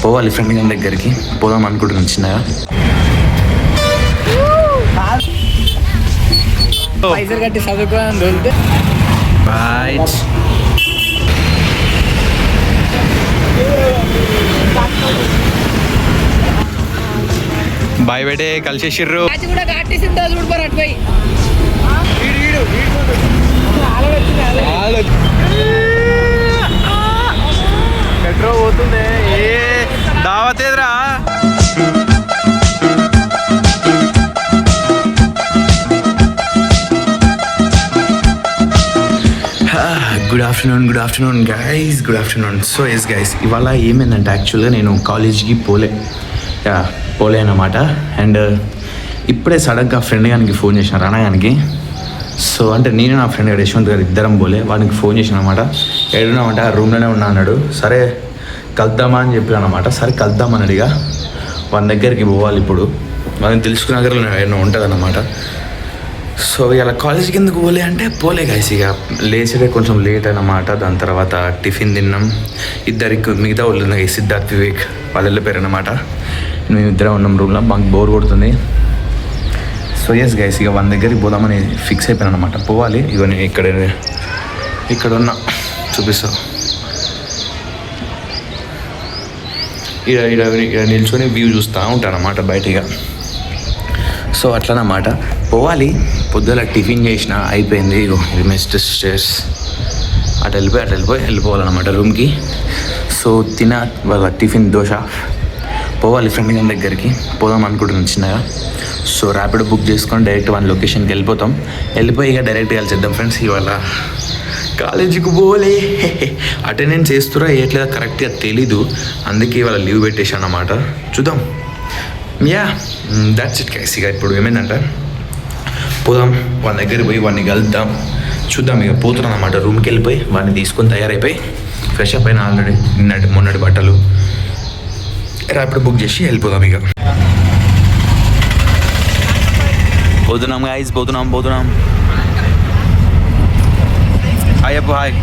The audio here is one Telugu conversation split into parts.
పోవాలి ఫ్రెండ్ గారి దగ్గరికి పోదాం అనుకుంటున్నాను చిన్నగా. పైసలు కట్టి చదువుకోవాలని దొరికితే బాయ్ బేటే కలిసేసిర్రు. పెట్రోల్ పోతుంది ఏ దావతేదిరా. Good afternoon guys, good afternoon. So yes guys, ఇవాళ ఏమైందంటే యాక్చువల్గా నేను కాలేజ్కి పోలే అన్నమాట. అండ్ ఇప్పుడే సడన్గా ఫ్రెండ్ గారికి ఫోన్ చేసిన రణగానికి. సో అంటే నేను నా ఫ్రెండ్ గారు యశ్వంత్ గారు ఇద్దరం పోలే, వాడికి ఫోన్ చేసిన అనమాట. ఏడున్నామంటే ఆ రూమ్లోనే ఉన్నా అన్నాడు. సరే కలుద్దామా అని చెప్పాను అనమాట. సరే కలుద్దామని అడిగా. వాని దగ్గరికి పోవాలి ఇప్పుడు, వాళ్ళని తెలుసుకున్న దగ్గర ఏమన్నా ఉంటుంది అన్నమాట. సో ఇలా కాలేజీకి ఎందుకు పోలే అంటే పోలే గైస్, ఇక లేచడే కొంచెం లేట్ అన్నమాట. దాని తర్వాత టిఫిన్ తిన్నాం. ఇద్దరికి మిగతా వాళ్ళు ఉన్నాయి, సిద్ధార్థ్ వివేక్ వాళ్ళు వెళ్ళిపోయారు అనమాట. మేము ఇద్దరం ఉన్నాం రూమ్లో, మాకు బోర్ కొడుతుంది. సో ఎస్ గైస్, ఇక వాళ్ళ దగ్గరికి పోదామని ఫిక్స్ అయిపోయాను అనమాట. పోవాలి. ఇక నేను ఇక్కడ ఉన్న చూపిస్తా. ఇక్కడ నిల్చొని వ్యూ చూస్తూ ఉంటాను అన్నమాట బయటగా. సో అట్లనమాట పోవాలి. పొద్దున టిఫిన్ చేసిన అయిపోయింది. ఇగో ఇది మెస్ట్ స్టేర్స్, అటు వెళ్ళిపోవాలన్నమాట రూమ్కి. సో వాళ్ళ టిఫిన్ దోశ. పోవాలి ఫ్రెండ్ గారి దగ్గరికి, పోదాం అనుకుంటున్నాను చిన్నగా. సో ర్యాపిడో బుక్ చేసుకొని డైరెక్ట్ వాళ్ళ లొకేషన్కి వెళ్ళిపోయి ఇక డైరెక్ట్గా కలిసిద్దాం ఫ్రెండ్స్. ఇవాళ కాలేజీకి పోలే, అటెండెన్స్ వేస్తురా వేయట్లేదా కరెక్ట్గా తెలీదు, అందుకే ఇవాళ లీవ్ పెట్టేశాను అన్నమాట. చూద్దాం. Yeah that's it guys. ఇక ఇప్పుడు ఏమైందంటే పోదాం, వాళ్ళ దగ్గరికి పోయి వాడిని కలుద్దాం, చూద్దాం. ఇక పోతున్నాం అన్నమాట రూమ్కి వెళ్ళిపోయి వాడిని తీసుకొని తయారైపోయి ఫ్రెష్ అప్ అయినా ఆల్రెడీ మొన్నటి బట్టలు ర్యాపిడో బుక్ చేసి వెళ్ళిపోదాం. ఇక పోతున్నాం గైస్, పోతున్నాం. హాయ్ అప్పు, hi.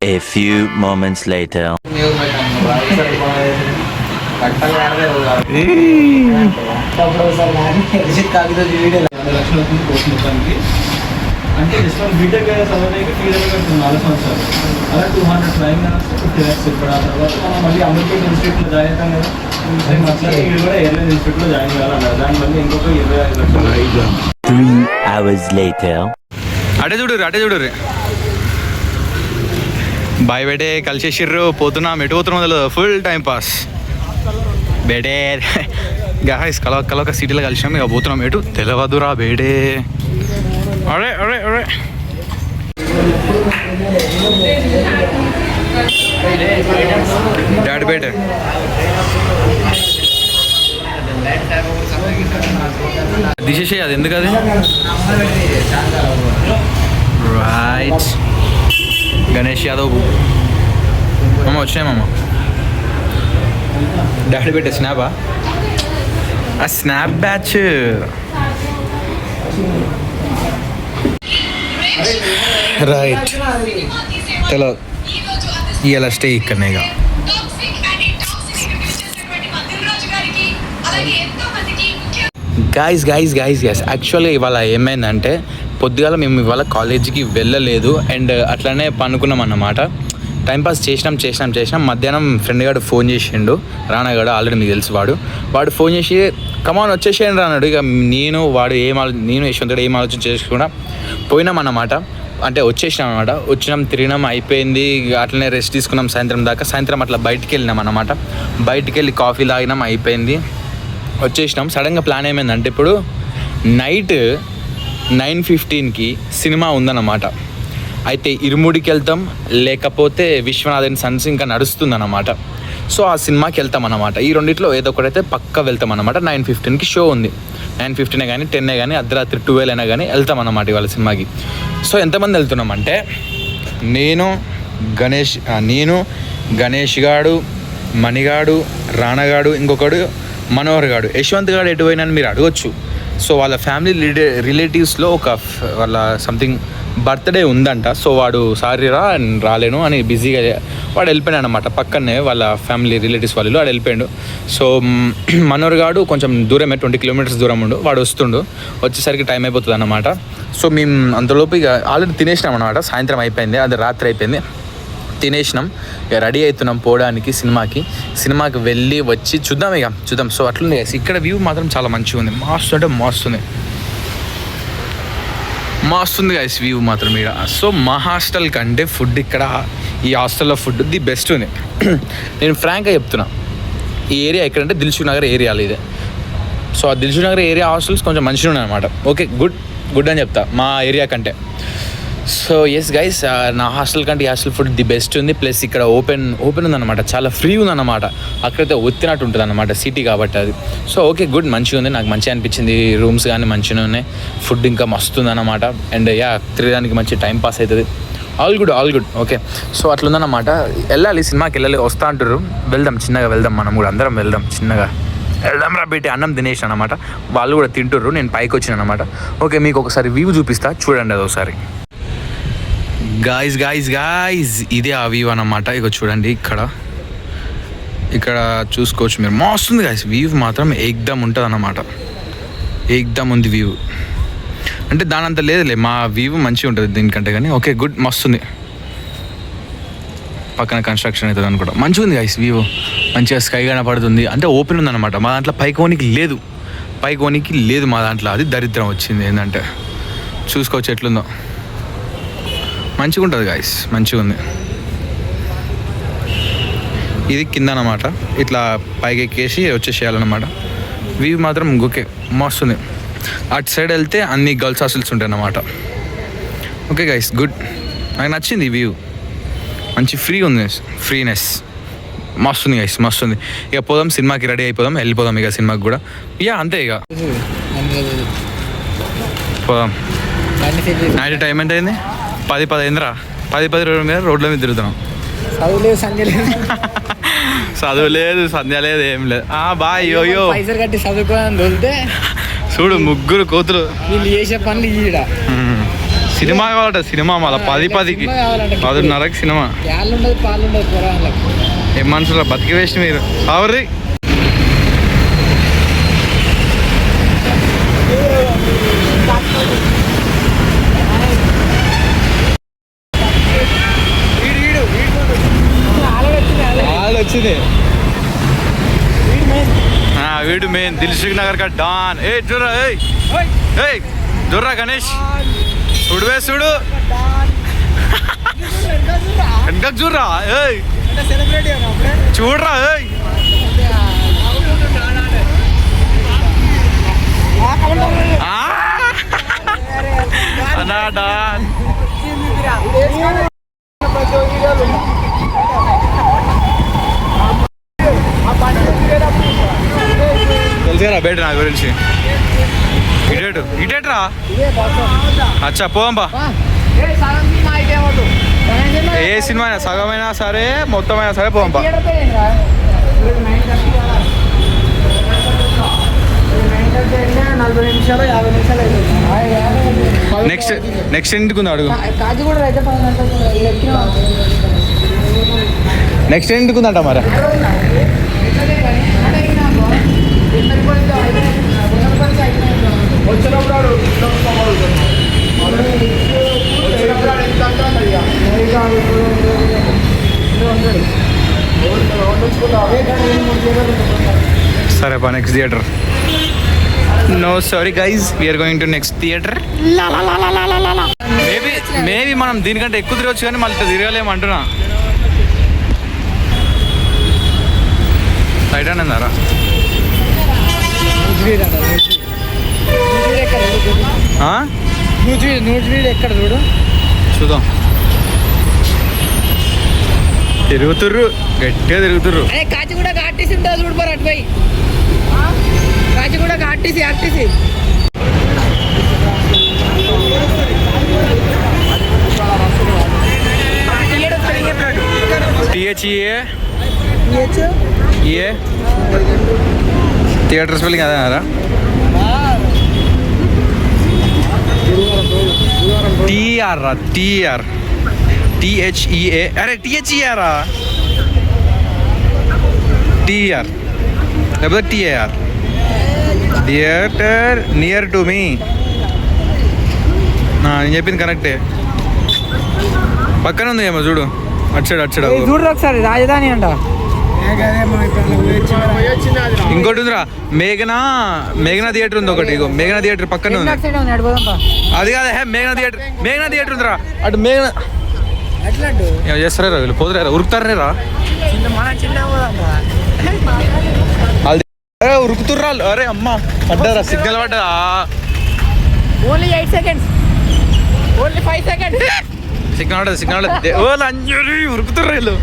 A few moments later. అంటే బీటెక్ చదవడానికి ఫీజు కడుతుంది 4 సంవత్సరాలు, అలా 200 ఫ్లైంగ్ 50 lakhs ఇప్పుడు. ఆ తర్వాత మనం మళ్ళీ అమర్పేట్ ఇన్స్టిట్యూట్లో జాయిన్ అవుతాం కదా, మీరు కూడా ఎయిర్లైన్ ఇన్స్టిట్యూట్లో జాయిన్ కావాలన్నారు. దానివల్ల ఇంకొక 25 లక్షలు. 3 hours later. అటే చూడు బాయ్ బేటే కలిసేసిర్రు. పోతున్నాం, ఎటు పోతున్నాం తెలియదు, ఫుల్ టైం పాస్ బేటే. గాయస్ కలవక సిటీలో కలిసినాం. ఇక పోతున్నాం ఎటు తెలియదురా బేటే. అరే డాడీ బేటే తీసేసే అది ఎందుకు అది. రైట్ గణేష్ యాదవ్ మామ వచ్చినాయి మామ. డాడీ పెట్టే స్నాపా, ఆ స్నాప్ బ్యాచ్. రైట్ చలో ఇలా స్టే ఇక్కడనేగా. గైస్ యాక్చువల్గా ఇవాళ ఏమైందంటే పొద్దుగాల మేము ఇవాళ కాలేజీకి వెళ్ళలేదు అండ్ అట్లనే పనుకున్నాం అన్నమాట. టైంపాస్ చేసినాం. మధ్యాహ్నం ఫ్రెండ్ గారు ఫోన్ చేసిండు, రానాగాడు, ఆల్రెడీ మీకు తెలుసు. వాడు ఫోన్ చేసి కమాన్ వచ్చేసేయండి రానాడు. ఇక నేను యశ్వంత్ గడు ఏం ఆలోచన చేసుకుండా పోయినాం అన్నమాట. అంటే వచ్చేసినాం అనమాట. తిరిగినాం, అయిపోయింది. అట్లనే రెస్ట్ తీసుకున్నాం సాయంత్రం దాకా. సాయంత్రం అట్లా బయటికి వెళ్ళినాం అన్నమాట. బయటికి వెళ్ళి కాఫీ తాగినాం, అయిపోయింది, వచ్చేసినాం. సడన్గా ప్లాన్ ఏమైందంటే ఇప్పుడు నైట్ 9:15కి సినిమా ఉందన్నమాట. అయితే ఇరుముడికి వెళ్తాం, లేకపోతే విశ్వనాథన్ సన్స్ ఇంకా నడుస్తుందన్నమాట. సో ఆ సినిమాకి వెళ్తాం అన్నమాట. ఈ రెండిట్లో ఏదో ఒకటైతే పక్కా వెళ్తాం అన్నమాట. 9:15కి షో ఉంది. 9:15 కానీ 10 కానీ అర్ధరాత్రి 12 అయినా కానీ వెళ్తాం అన్నమాట ఇవాళ సినిమాకి. సో ఎంతమంది వెళ్తున్నామంటే నేను గణేష్ గాడు, మణిగాడు, రాణగాడు, ఇంకొకడు మనోహర్ గాడు. యశ్వంత్ గాడు ఎటు పోయినా మీరు అడగొచ్చు. సో వాళ్ళ ఫ్యామిలీ రిలేటివ్స్లో వాళ్ళ సంథింగ్ బర్త్డే ఉందంట. సో వాడు సారీ రాలేను అని బిజీగా వాడు వెళ్ళిపోయాడు అనమాట. పక్కనే వాళ్ళ ఫ్యామిలీ రిలేటివ్స్ వాళ్ళు వాడు వెళ్ళిపోయాడు. సో మనోహర్ గాడు కొంచెం దూరమే, 20 కిలోమీటర్స్ దూరం వాడు వచ్చేసరికి టైం అయిపోతుంది అన్నమాట. సో మేము అంతలోపు ఇక ఆల్రెడీ తినేసినాం అనమాట. సాయంత్రం అయిపోయింది, అది రాత్రి అయిపోయింది, తినేసినాం. ఇక రెడీ అవుతున్నాం పోవడానికి సినిమాకి వెళ్ళి వచ్చి చూద్దాం. సో అట్లుంది. ఇక్కడ వ్యూ మాత్రం చాలా మంచిగా ఉంది, మస్తుంది గైస్ వ్యూ మాత్రం ఇక్కడ. సో మా హాస్టల్ కంటే ఫుడ్ ఇక్కడ, ఈ హాస్టల్లో ఫుడ్ ది బెస్ట్ ఉంది. నేను ఫ్రాంక్గా చెప్తున్నా. ఈ ఏరియా ఎక్కడంటే దిల్సుఖ్ నగర్ ఏరియాలో ఇదే. సో ఆ దిల్సుఖ్ నగర్ ఏరియా హాస్టల్స్ కొంచెం మంచిగా ఉన్నాయి అనమాట. ఓకే, గుడ్ అని చెప్తా మా ఏరియా కంటే. సో ఎస్ గైస్, నా హాస్టల్ కంటే ఈ హాస్టల్ ఫుడ్ ది బెస్ట్ ఉంది. ప్లస్ ఇక్కడ ఓపెన్ ఉందన్నమాట, చాలా ఫ్రీ ఉందన్నమాట. అక్కడైతే ఒత్తినట్టు ఉంటుంది అన్నమాట, సిటీ కాబట్టి అది. సో ఓకే, గుడ్, మంచిగా ఉంది, నాకు మంచిగా అనిపించింది. రూమ్స్ కానీ మంచిగా ఉన్నాయి, ఫుడ్ ఇంకా మస్తు ఉందన్నమాట. అండ్ తిరగడానికి మంచి టైం పాస్ అవుతుంది. All good. ఓకే, సో అట్లుందన్నమాట. సినిమాకి వెళ్ళాలి, వస్తా అంటారు. చిన్నగా వెళ్దాం, మనం కూడా అందరం వెళ్దాం, చిన్నగా వెళ్దాం రా బేటి. అన్నం తినేసాను అనమాట, వాళ్ళు కూడా తింటుర్రు, నేను పైకి వచ్చిన అనమాట. ఓకే, మీకు ఒకసారి వ్యూ చూపిస్తా, చూడండి అది ఒకసారి. గాయస్ ఇదే ఆ వ్యూ అన్నమాట. ఇక చూడండి, ఇక్కడ చూసుకోవచ్చు మీరు, మస్తుంది గాయస్. వ్యూ మాత్రం ఏకదమ్ ఉంటుంది అన్నమాట, ఏకదమ్ ఉంది వ్యూ. అంటే దాని అంత లేదులే, మా వ్యూ మంచిగా ఉంటుంది దీనికంటే కానీ. ఓకే, గుడ్, మస్తుంది. పక్కన కన్స్ట్రక్షన్ అవుతుంది అనుకుంటా, మంచిగా ఉంది గాయస్ వ్యూ. మంచిగా స్కై కనపడుతుంది, అంటే ఓపెన్ ఉందన్నమాట. మా దాంట్లో పైకోనికి లేదు మా దాంట్లో, అది దరిద్రం వచ్చింది. ఏంటంటే చూసుకోవచ్చు ఎట్లుందో, మంచిగా ఉంటుంది గాయస్, మంచిగా ఉంది. ఇది కింద అన్నమాట, ఇట్లా పైకి ఎక్కేసి వచ్చేసేయాలన్నమాట. వ్యూ మాత్రం ఓకే, మస్తుంది. అటు సైడ్ వెళ్తే అన్ని గర్ల్స్ హాస్టల్స్ ఉంటాయి అన్నమాట. ఓకే గైస్, గుడ్, నాకు నచ్చింది వ్యూ, మంచి ఫ్రీనెస్ మస్తుంది గైస్, మస్తుంది. ఇక పోదాం, సినిమాకి రెడీ అయిపోదాం, వెళ్ళిపోదాం ఇక సినిమాకి కూడా. అంతే ఇక పోదాం. నైట్ టైం ఎంత అయింది? 10 అయిందిరా. 10 మీద రోడ్ల మీద తిరుగుతున్నాం. చదువు లేదు, సంధ్య లేదు, ఏం లేదు. బాయ్ యోయో పైసలు కట్టి చదువుకోవాలని తోలితే చూడు, 3 కోతులు వీళ్ళు చేసే పనులు ఈడ. సినిమా కావాలట, సినిమా మళ్ళీ 10కి 10:30కి సినిమా. పాలుండదు పొరాలకు. ఏం మనుషులు బతికి వేస్ట్ మీరు. అవరి వచ్చింది వీడు మెయిన్ దిల్సుఖ్ నగర్ కా డాన్. జుర్రా గణేష్, చూడు వెనక చూడరా, చూడరా. అన్నా డాన్ తెలుసురా బయట నా గురించి. ఇటేట్రా, అచ్చా పోంబా. ఏ సినిమా అయినా, సగమైనా సరే మొత్తమైనా సరే పోంబా. నెక్స్ట్ ఇంటికి ఉంది అడుగు. నెక్స్ట్ ఇంటికి ఉందంట మరి. సరే పా next theatre. No sorry guys, we are going to next theatre. Maybe మనం దీనికంటే ఎక్కువ తిరగచ్చు కానీ మళ్ళీ తిరగలేము అంటున్నా. రైట్ హ్యాండ్ అందారా? ఎక్కడ చూడు చూద్దాం. తిరుగుతుర్రు, గట్టిగా తిరుగుతుర్రు. అరే కాచిగూడ ఆర్టీసీ ఉంటుంది చూడు మరి అటుపై. Kachiguda RTC THEA theatre spelling అదేనారా? టీఆర్ రా, టీఆర్ టీహెచ్ఈఏ. అరే టీహెచ్ఈఆరా? టీఆర్ లేకపోతే TAR. Theatre near to me. నేను చెప్పింది కరెక్టే. పక్కన ఉంది ఏమో చూడు, అచ్చాడు చూడు ఒకసారి రాజధాని అంట. ఇంకోటి ఉందిరా, మేఘనా థియేటర్ ఉంది ఒకటి. ఇగో మేఘనా థియేటర్ పక్కన ఉంది. అది కాదు, మేఘనా థియేటర్ ఉందిరా అటు. మేఘనా ఏం చేస్తారా వీళ్ళు? పోతురా, ఉరుకుతారా? అరే ఉరుకుతుర్రా. అరే అమ్మ పడ్డారా? సిగ్నల్ పడ్డా? Only 8 seconds, only 5 seconds. Signal అంజరి ఉరుకుతుర్రా వీళ్ళు.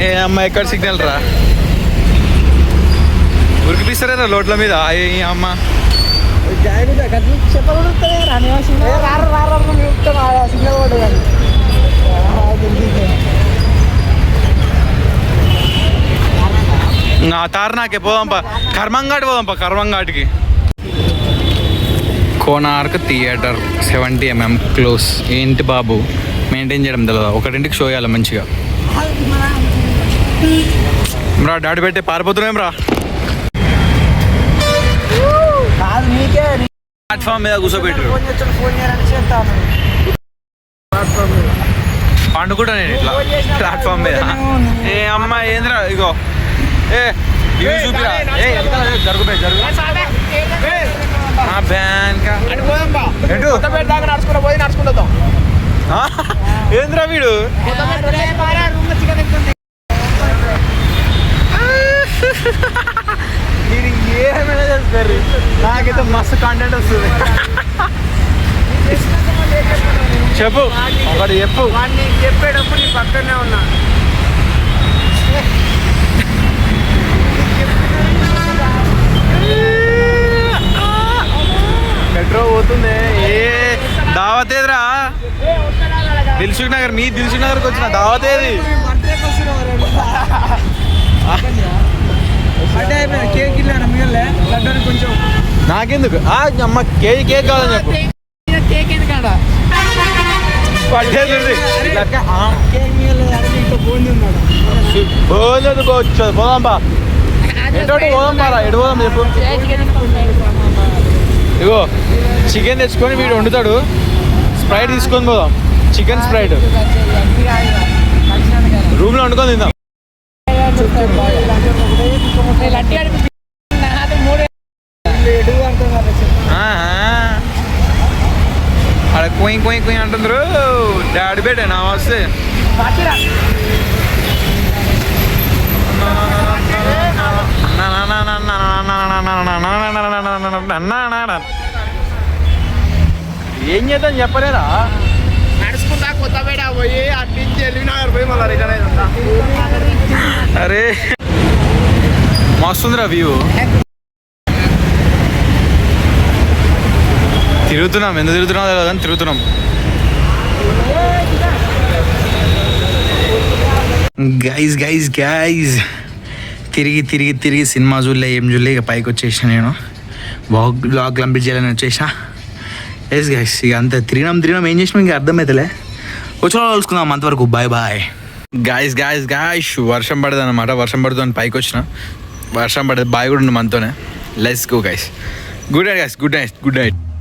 ఏ అమ్మ ఎక్కడ సిగ్నల్ రా? ఉరికిపిస్తారా లోట్ల మీద? అమ్మ తార్నాకే పోదాంపా, కర్మంఘాట్ పోదాంపా, కర్మంఘాట్కి. Konark theatre 70 mm close. ఏంటి బాబు మెయింటైన్ చేయడం తెలియదా? 1ంటికి షో చేయాలి మంచిగా. రా డాడీ పెట్టే పారిపోతున్నాం రా. ప్లాట్ఫామ్ మీద కూర్చోబెట్టు. పండుకుంటా నేను ఇట్లా ప్లాట్ఫామ్ మీద. ఏ అమ్మ ఏంద్రా? ఇగో ఏ ఇవి చూపిరా. జరుగు ఏంద్రా వీడు? నేను ఏమైనా చేస్తారు, నాకైతే మస్తు కంటెంట్ వస్తుంది. చెప్పు ఒకటి చెప్పు. చెప్పేటప్పుడు నీ పక్కనే ఉన్నా. మెట్రో పోతుంది. ఏ దావత్ ఏదిరా? దిల్సుఖ్ నగర్. మీ దిల్సుఖ్ నగర్కి వచ్చిన దావత్ ఏది? నాకెందుకు అమ్మ? కేక్ కావాలని చెప్పు. పోదాంపా. ఎటోటి పోదాంపా. ఎటు పోదాం చెప్పు. ఇగో చికెన్ తెచ్చుకొని వీడు వండుతాడు, స్ప్రైట్ తీసుకొని పోదాం. చికెన్ స్ప్రైట్ రూమ్లో వండుకొని తిందాం. అక్కడ కొయ్యి అంటుండ్రు. డాడీ బేటే నా వస్తే ఏం చేద్దాం చెప్పలేదా? నడుచుకుంటా కొత్తపేట పోయి అటు నుంచి ఎల్బీనగర్ పోయి మళ్ళీ రిటర్న్ అవుతుందా? అరే మస్తుందిరా వ్యూ. తిరుగుతున్నాం, ఎందుకు తిరుగుతున్నాం తెలియదు కానీ తిరుగుతున్నాం. గైజ్ తిరిగి సినిమా చూడలే, ఏం చూడలే. ఇక పైకి వచ్చేసిన నేను. బ్లాగ్ కంప్లీట్ చేయాలని వచ్చేసిన. ఎస్ గైస్, ఇక అంత తిరిగినాం ఏం చేసినాం ఇంకా అర్థమవుతలే. వచ్చి కలుసుకుందాం అంతవరకు. బాయ్. గాయస్ వర్షం పడదు అనమాట. వర్షం పడుతుంది పైకి వచ్చిన. వర్షం పడుతుంది బాయ్ కూడా ఉంది మనతోనే. Let's go guys. Good night guys. Good night.